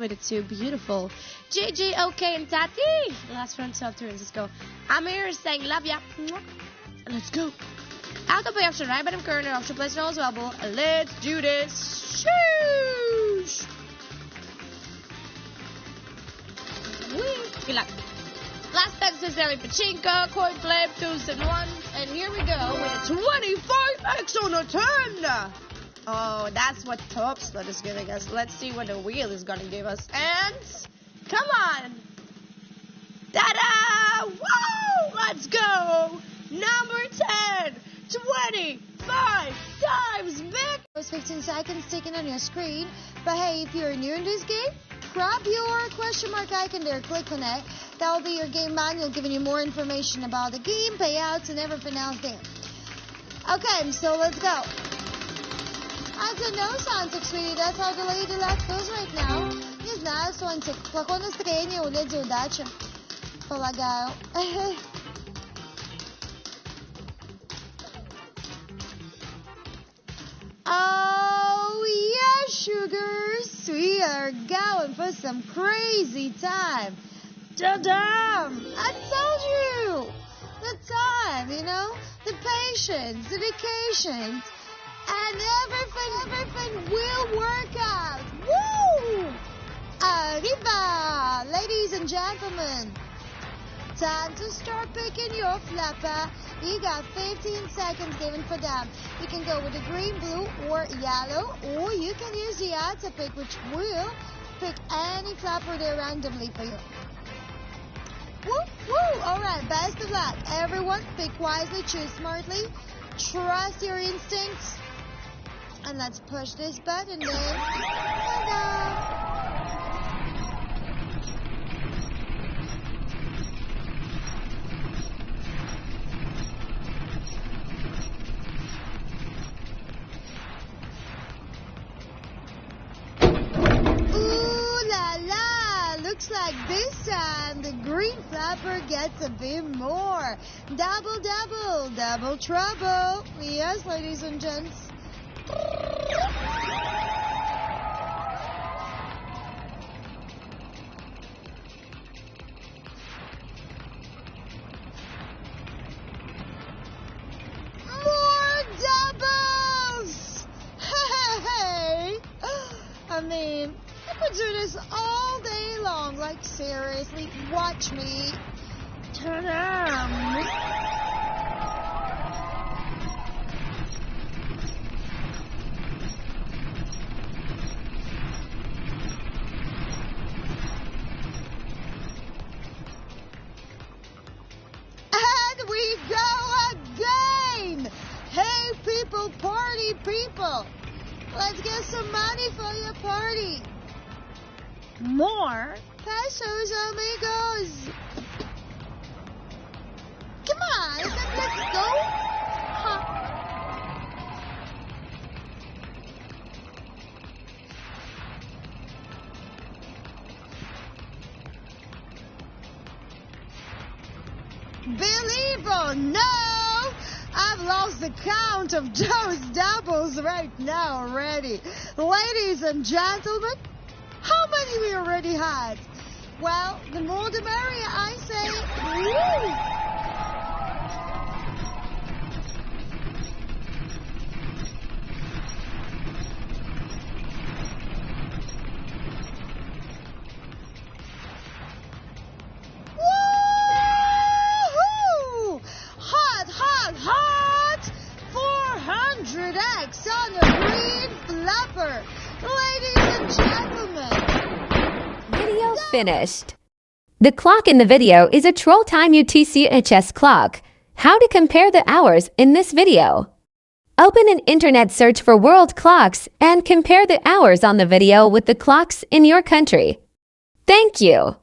with the two beautiful Gigi, OK, and Tati. Last round, 12 turns. Let's go. Amir is saying love ya. Let's go. Out of play option, right bottom corner, option place as well. Let's do this. Shoosh. Good luck. Last text is Ellie Pachinko, coin flip, 2s and 1. And here we go with a 25x on a 10. Oh, that's what Top Slot is giving us. Let's see what the wheel is going to give us. And come on. Ta-da! Whoa! Let's go. Number 10. 25 times big. Those 15 seconds taken on your screen. But hey, if you're new in this game, grab your question mark icon there, click on it. That will be your game manual giving you more information about the game, payouts, and everything else there. Okay, so let's go. I don't know, Santa Sweetie, that's how the lady left goes right now. Не знаю, Сонтик, плохое настроение у леди удачи, полагаю. Oh, yeah, sugars, we are going for some crazy time. Da-dam! I told you! The time, the patience, the dedication, and everything will work out. Woo! Arriba! Ladies and gentlemen, time to start picking your flapper. You got 15 seconds given for them. You can go with the green, blue, or yellow, or you can use the auto pick, which will pick any flapper there randomly for you. Woo, woo! Alright, best of luck. Everyone, pick wisely, choose smartly, trust your instincts, and let's push this button then. Ta-da! Looks like this time the green flapper gets a bit more. Double, double, double trouble. Yes, ladies and gents. More doubles! Hey! I mean, I could do this all day long. Like, seriously, watch me. Ta-da! And we go again! Hey, people, party people! Let's get some money for your party. More pesos, amigos. Come on, let's go. Huh. Believe or no, I've lost the count of those doubles right now already. Ladies and gentlemen, how many we already had? Well, the more the merrier, I say. Woo! Woo-hoo! Hot, hot, hot! 400x on the green flapper. Ladies and gentlemen. Video finished. The clock in the video is a Troll Time UTC-HS clock. How to compare the hours in this video. Open an internet search for world clocks and compare the hours on the video with the clocks in your country. Thank you.